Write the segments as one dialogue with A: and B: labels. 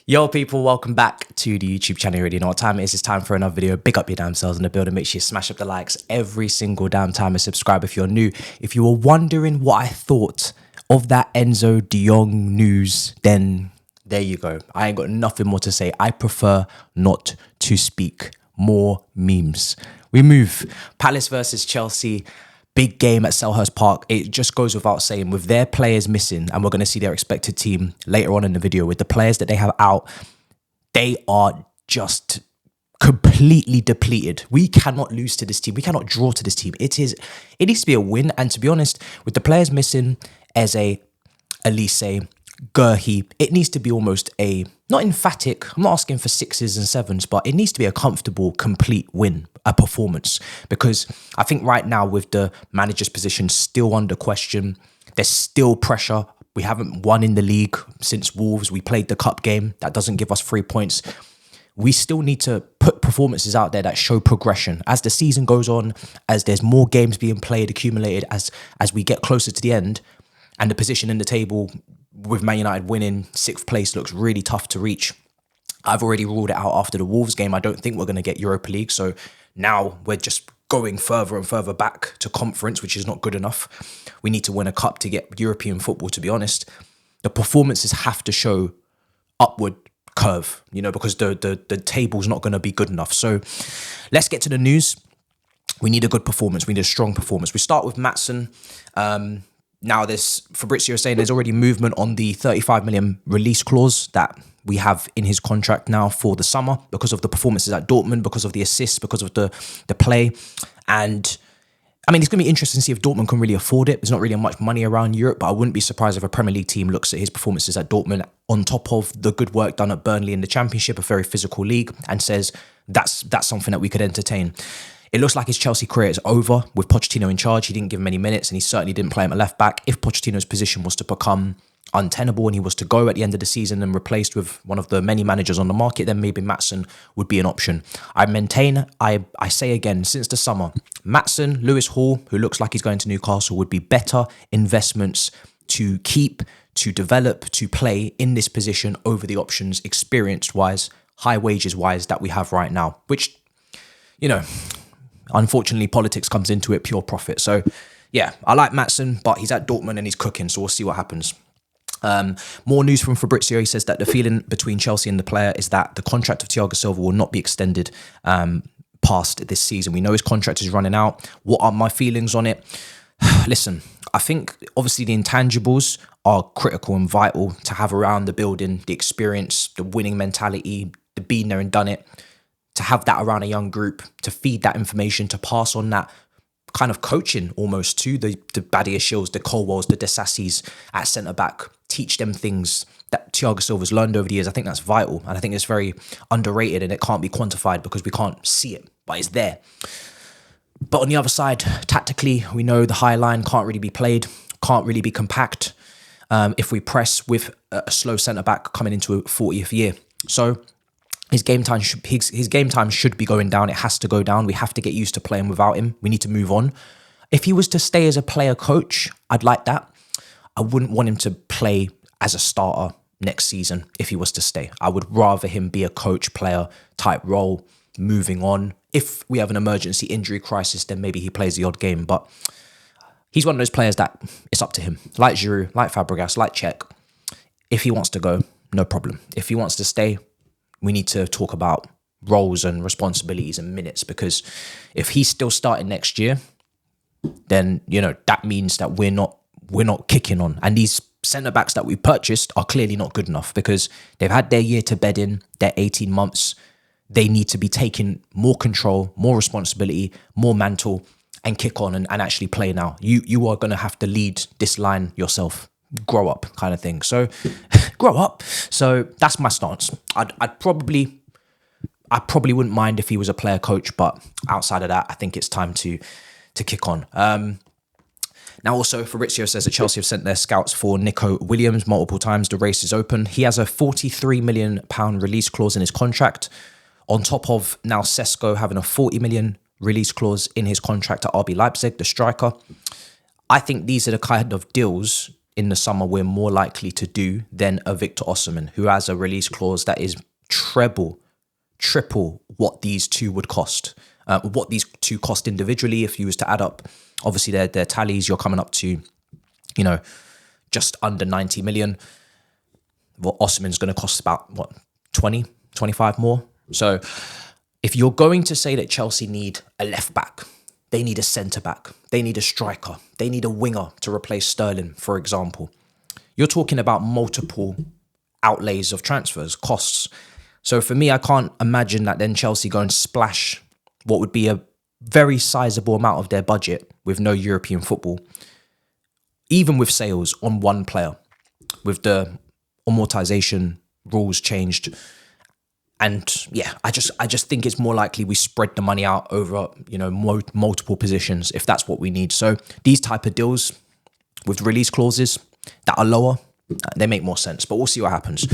A: Yo people, welcome back to the YouTube channel. You already know what time it is. It's time for another video. Big up your damn selves in the building. Make sure you smash up the likes every single damn time and subscribe if you're new. If you were wondering what I thought of that Enzo De Jong news, then there you go. I ain't got nothing more to say. I prefer not to speak. More memes. We move. Palace versus Chelsea. Big game at Selhurst Park. It just goes without saying, with their players missing, and we're going to see their expected team later on in the video, with the players that they have out, they are just completely depleted. We cannot lose to this team. We cannot draw to this team. It needs to be a win. And to be honest, with the players missing, Eze, Olise, Guehi, it needs to be almost not emphatic, I'm not asking for 6s and 7s, but it needs to be a comfortable, complete win, a performance. Because I think right now, with the manager's position still under question, there's still pressure. We haven't won in the league since Wolves. We played the cup game. That doesn't give us 3 points. We still need to put performances out there that show progression. As the season goes on, as there's more games being played, accumulated, as we get closer to the end, and the position in the table with Man United winning 6th place looks really tough to reach. I've already ruled it out after the Wolves game. I don't think we're going to get Europa League. So now we're just going further and further back to conference, which is not good enough. We need to win a cup to get European football, to be honest. The performances have to show upward curve, because the table's not going to be good enough. So let's get to the news. We need a good performance. We need a strong performance. We start with Matson. Now, there's Fabrizio saying there's already movement on the 35 million release clause that we have in his contract now for the summer because of the performances at Dortmund, because of the assists, because of the play. And I mean, it's going to be interesting to see if Dortmund can really afford it. There's not really much money around Europe, but I wouldn't be surprised if a Premier League team looks at his performances at Dortmund on top of the good work done at Burnley in the Championship, a very physical league, and says that's something that we could entertain. It looks like his Chelsea career is over with Pochettino in charge. He didn't give him any minutes, and he certainly didn't play him at left back. If Pochettino's position was to become untenable and he was to go at the end of the season and replaced with one of the many managers on the market, then maybe Matson would be an option. I maintain, I say again, since the summer, Matson, Lewis Hall, who looks like he's going to Newcastle, would be better investments to keep, to develop, to play in this position over the options experience-wise, high wages-wise that we have right now, which, unfortunately, politics comes into it, pure profit. So, yeah, I like Matson, but he's at Dortmund and he's cooking, so we'll see what happens. More news from Fabrizio. He says that the feeling between Chelsea and the player is that the contract of Thiago Silva will not be extended past this season. We know his contract is running out. What are my feelings on it? Listen, I think obviously the intangibles are critical and vital to have around the building, the experience, the winning mentality, the been there and done it. To have that around a young group, to feed that information, to pass on that kind of coaching almost to the Badia Shills, the Colwells, the Desassis at centre-back, teach them things that Thiago Silva's learned over the years. I think that's vital, and I think it's very underrated, and it can't be quantified because we can't see it, but it's there. But on the other side, tactically, we know the high line can't really be played, can't really be compact if we press with a slow centre-back coming into a 40th year. So his game time should be going down. It has to go down. We have to get used to playing without him. We need to move on. If he was to stay as a player coach, I'd like that. I wouldn't want him to play as a starter next season if he was to stay. I would rather him be a coach player type role, moving on. If we have an emergency injury crisis, then maybe he plays the odd game. But he's one of those players that it's up to him. Like Giroud, like Fabregas, like Cech. If he wants to go, no problem. If he wants to stay, we need to talk about roles and responsibilities and minutes, because if he's still starting next year, then, that means that we're not kicking on. And these centre-backs that we purchased are clearly not good enough because they've had their year to bed in, their 18 months. They need to be taking more control, more responsibility, more mantle, and kick on and actually play now. You are going to have to lead this line yourself. Grow up kind of thing. So grow up. So that's my stance. I probably wouldn't mind if he was a player coach, but outside of that, I think it's time to kick on. Now, also, Fabrizio says that Chelsea have sent their scouts for Niko Williams multiple times. The race is open. He has a £43 million release clause in his contract, on top of now Sesko having a £40 million release clause in his contract at RB Leipzig, the striker. I think these are the kind of deals in the summer we're more likely to do than a Victor Osimhen, who has a release clause that is triple what these two would cost. What these two cost individually, if you was to add up, obviously their tallies, you're coming up to, just under 90 million. Well, Osimhen's going to cost about, 20, 25 more. So if you're going to say that Chelsea need a left back, they need a centre back, they need a striker, they need a winger to replace Sterling, for example, you're talking about multiple outlays of transfers, costs. So for me, I can't imagine that then Chelsea go and splash what would be a very sizable amount of their budget with no European football, even with sales, on one player, with the amortization rules changed. And yeah, I just think it's more likely we spread the money out over, multiple positions if that's what we need. So these type of deals with release clauses that are lower, they make more sense, but we'll see what happens.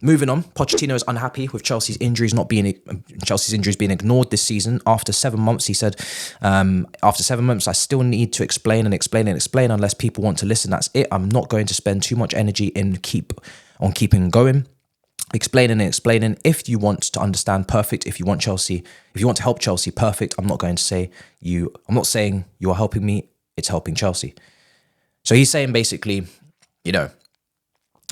A: Moving on, Pochettino is unhappy with Chelsea's injuries being ignored this season. After 7 months, he said, after 7 months, I still need to explain unless people want to listen. That's it. I'm not going to spend too much energy on keeping going. Explaining. If you want to understand, perfect. If you want to help Chelsea, perfect. I'm not saying you are helping me. It's helping Chelsea. So he's saying basically, this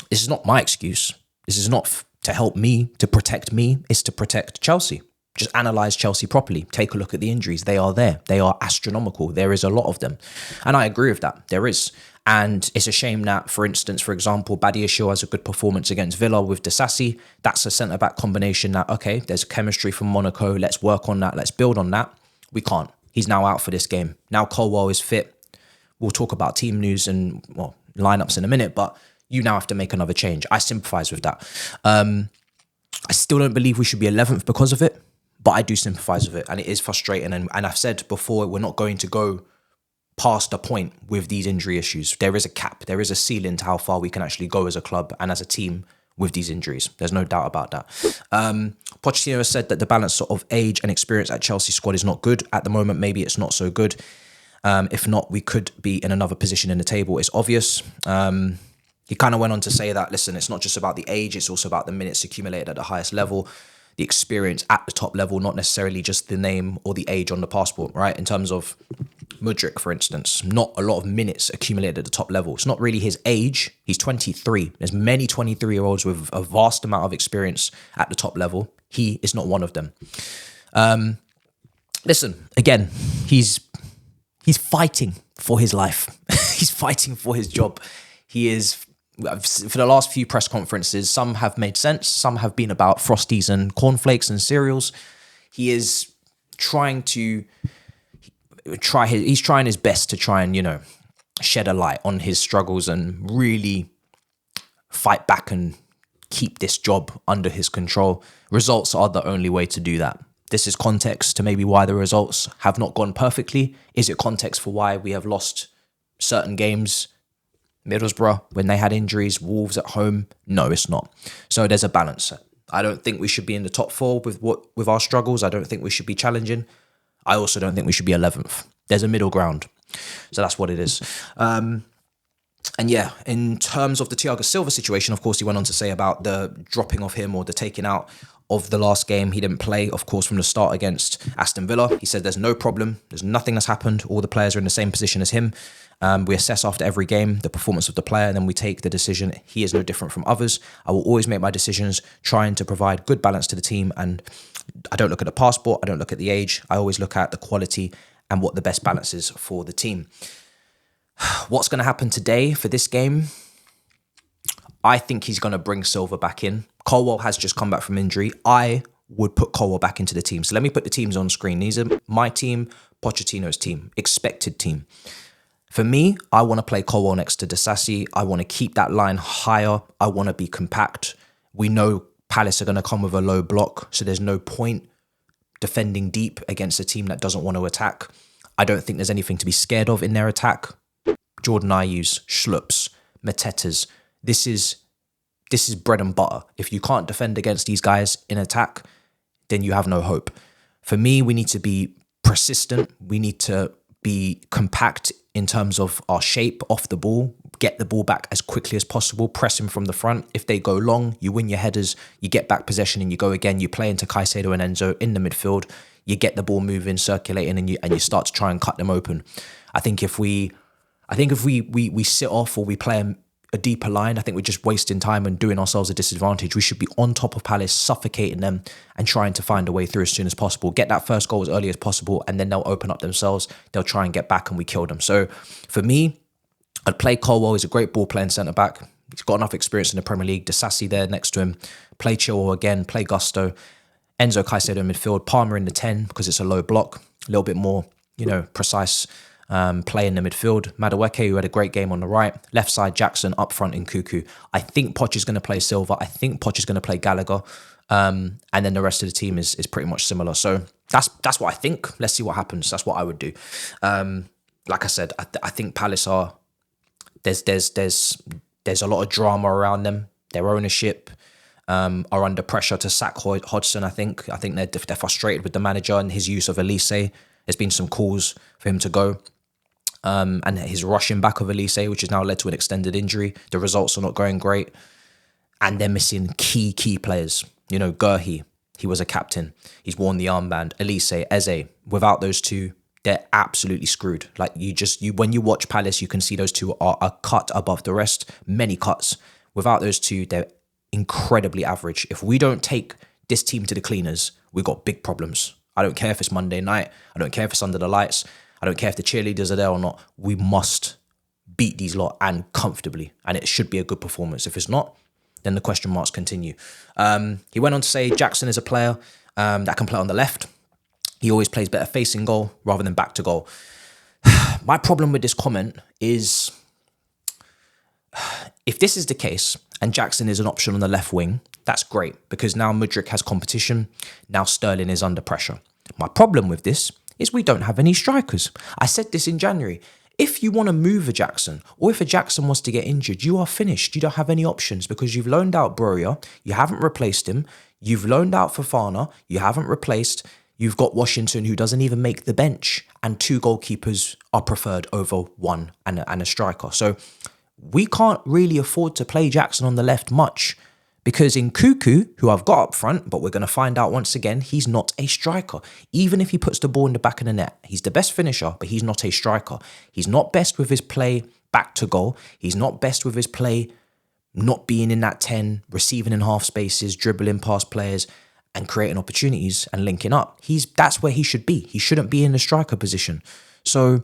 A: is not my excuse. This is not to help me, to protect me. It's to protect Chelsea. Just analyse Chelsea properly. Take a look at the injuries. They are there. They are astronomical. There is a lot of them. And I agree with that. There is. And it's a shame that, for example, Badiashile has a good performance against Villa with Disasi. That's a centre-back combination that, okay, there's chemistry from Monaco. Let's work on that. Let's build on that. We can't. He's now out for this game. Now Colwell is fit. We'll talk about team news and, lineups in a minute, but you now have to make another change. I sympathise with that. I still don't believe we should be 11th because of it, but I do sympathise with it, and it is frustrating. And I've said before, we're not going to go past a point with these injury issues. There is a cap. There is a ceiling to how far we can actually go as a club and as a team with these injuries. There's no doubt about that. Pochettino has said that the balance of age and experience at Chelsea squad is not good. At the moment, maybe it's not so good. If not, we could be in another position in the table. It's obvious. He kind of went on to say that, listen, it's not just about the age, it's also about the minutes accumulated at the highest level, the experience at the top level, not necessarily just the name or the age on the passport, right? In terms of Mudryk, for instance, not a lot of minutes accumulated at the top level. It's not really his age. He's 23. There's many 23-year-olds with a vast amount of experience at the top level. He is not one of them. Listen, again, he's fighting for his life. He's fighting for his job. He is, for the last few press conferences, some have made sense. Some have been about Frosties and cornflakes and cereals. He is trying his best to try and, shed a light on his struggles and really fight back and keep this job under his control. Results are the only way to do that. This is context to maybe why the results have not gone perfectly. Is it context for why we have lost certain games? Middlesbrough, when they had injuries, Wolves at home. No, it's not. So there's a balance. I don't think we should be in the top four with our struggles. I don't think we should be challenging. I also don't think we should be 11th. There's a middle ground. So that's what it is. And yeah, in terms of the Thiago Silva situation, of course, he went on to say about the dropping of him or the taking out of the last game. He didn't play, of course, from the start against Aston Villa. He said there's no problem. There's nothing that's happened. All the players are in the same position as him. We assess after every game the performance of the player, and then we take the decision. He is no different from others. I will always make my decisions trying to provide good balance to the team, and I don't look at the passport, I don't look at the age. I always look at the quality and what the best balance is for the team. What's going to happen today for this game? I think he's going to bring Silva back in. Colwell has just come back from injury. I would put Colwell back into the team. So let me put the teams on screen. These are my team, Pochettino's team, expected team. For me, I want to play Colwell next to Disasi. I want to keep that line higher. I want to be compact. We know Palace are going to come with a low block, so there's no point defending deep against a team that doesn't want to attack. I don't think there's anything to be scared of in their attack. Jordan Ayew's, Schlupp's, Matetta's. This is bread and butter. If you can't defend against these guys in attack, then you have no hope. For me, we need to be persistent. We need to be compact in terms of our shape off the ball, get the ball back as quickly as possible, press him from the front. If they go long, you win your headers, you get back possession and you go again, you play into Caicedo and Enzo in the midfield, you get the ball moving, circulating, and you start to try and cut them open. I think if we sit off or we play a deeper line, I think we're just wasting time and doing ourselves a disadvantage. We should be on top of Palace, suffocating them and trying to find a way through as soon as possible. Get that first goal as early as possible, and then they'll open up themselves. They'll try and get back and we kill them. So for me, I'd play Colwell. He's a great ball playing centre-back. He's got enough experience in the Premier League. Disasi there next to him. Play Chilwell again. Play Gusto. Enzo Caicedo in midfield. Palmer in the 10 because it's a low block. A little bit more, precise play in the midfield. Madueke, who had a great game on the right. Left side, Jackson. Up front in Cuckoo. I think Poch is going to play Silva. I think Poch is going to play Gallagher. And then the rest of the team is pretty much similar. So that's what I think. Let's see what happens. That's what I would do. Like I said, I think Palace are... There's a lot of drama around them. Their ownership are under pressure to sack Hodgson. I think they're frustrated with the manager and his use of Olise. There's been some calls for him to go, and his rushing back of Olise, which has now led to an extended injury. The results are not going great, and they're missing key players. Guehi, he was a captain. He's worn the armband. Olise, Eze. Without those two, they're absolutely screwed. Like when you watch Palace, you can see those two are a cut above the rest, many cuts. Without those two, they're incredibly average. If we don't take this team to the cleaners, we've got big problems. I don't care if it's Monday night. I don't care if it's under the lights. I don't care if the cheerleaders are there or not. We must beat these lot and comfortably. And it should be a good performance. If it's not, then the question marks continue. He went on to say Jackson is a player that can play on the left. He always plays better facing goal rather than back to goal. My problem with this comment is, if this is the case and Jackson is an option on the left wing, that's great because now Mudryk has competition. Now Sterling is under pressure. My problem with this is we don't have any strikers. I said this in January. If you want to move a Jackson or if a Jackson was to get injured, you are finished. You don't have any options because you've loaned out Broja. You haven't replaced him. You've loaned out Fofana. You haven't replaced. You've got Washington, who doesn't even make the bench, and 2 goalkeepers are preferred over 1 and a striker. So we can't really afford to play Jackson on the left much because in Cuckoo, who I've got up front, but we're going to find out once again, he's not a striker. Even if he puts the ball in the back of the net, he's the best finisher, but he's not a striker. He's not best with his play back to goal. He's not best with his play not being in that 10, receiving in half spaces, dribbling past players, and creating opportunities and linking up. That's where he should be. He shouldn't be in the striker position. So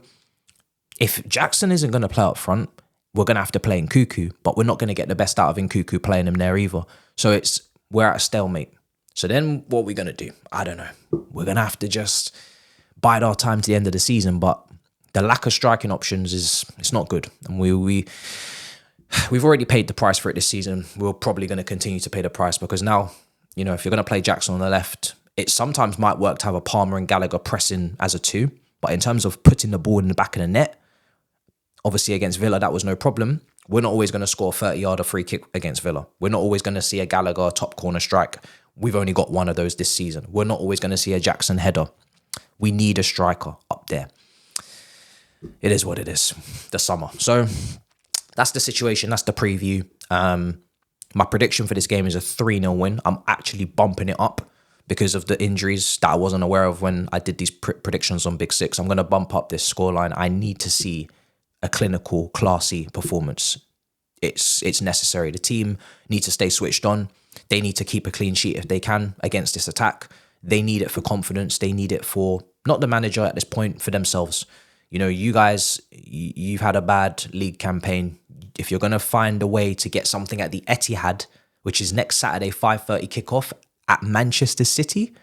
A: if Jackson isn't going to play up front, we're going to have to play in Cuckoo, but we're not going to get the best out of Nkuku playing him there either. So we're at a stalemate. So then what are we going to do? I don't know. We're going to have to just bide our time to the end of the season, but the lack of striking options it's not good. And we've already paid the price for it this season. We're probably going to continue to pay the price because now, if you're going to play Jackson on the left, it sometimes might work to have a Palmer and Gallagher pressing as a 2. But in terms of putting the ball in the back of the net, obviously against Villa, that was no problem. We're not always going to score a 30-yarder free kick against Villa. We're not always going to see a Gallagher top corner strike. We've only got one of those this season. We're not always going to see a Jackson header. We need a striker up there. It is what it is. The summer. So that's the situation. That's the preview. My prediction for this game is a 3-0 win. I'm actually bumping it up because of the injuries that I wasn't aware of when I did these predictions on Big Six. I'm going to bump up this scoreline. I need to see a clinical, classy performance. It's necessary. The team need to stay switched on. They need to keep a clean sheet if they can against this attack. They need it for confidence. They need it for, not the manager at this point, for themselves. You guys, you've had a bad league campaign. If you're going to find a way to get something at the Etihad, which is next Saturday, 5:30 kickoff at Manchester City,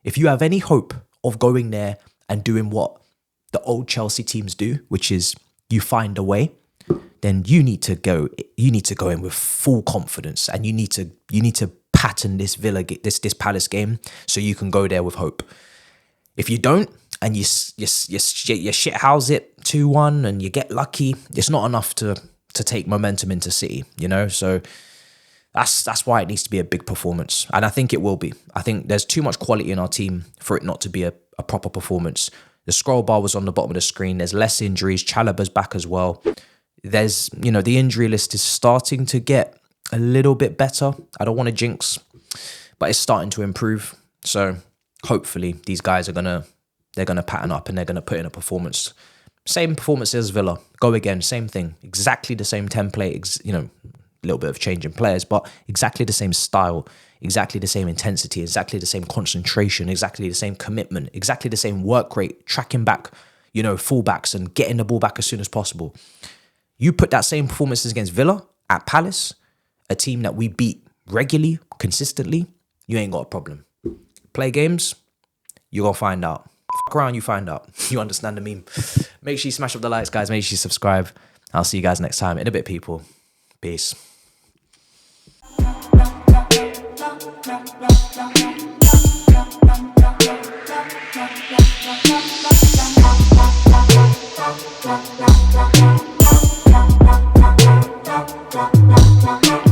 A: if you have any hope of going there and doing what the old Chelsea teams do, which is you find a way, then you need to go in with full confidence and you need to pattern this Palace game so you can go there with hope. If you don't, and you shit house it 2-1 and you get lucky, it's not enough to take momentum into City, you know? So that's why it needs to be a big performance. And I think it will be. I think there's too much quality in our team for it not to be a proper performance. The scroll bar was on the bottom of the screen. There's less injuries. Chalobah's back as well. There's, you know, the injury list is starting to get a little bit better. I don't want to jinx, but it's starting to improve. So hopefully these guys they're gonna pattern up and they're gonna put in a performance. Same performance as Villa. Go again, same thing. Exactly the same template, you know, a little bit of change in players, but exactly the same style, exactly the same intensity, exactly the same concentration, exactly the same commitment, exactly the same work rate, tracking back, you know, fullbacks and getting the ball back as soon as possible. You put that same performances against Villa at Palace, a team that we beat regularly, consistently, you ain't got a problem. Play games, you're gonna find out. Fuck around, you find out. You understand the meme. Make sure you smash up the likes, guys. Make sure you subscribe. I'll see you guys next time. In a bit, people. Peace.
B: We'll be right back.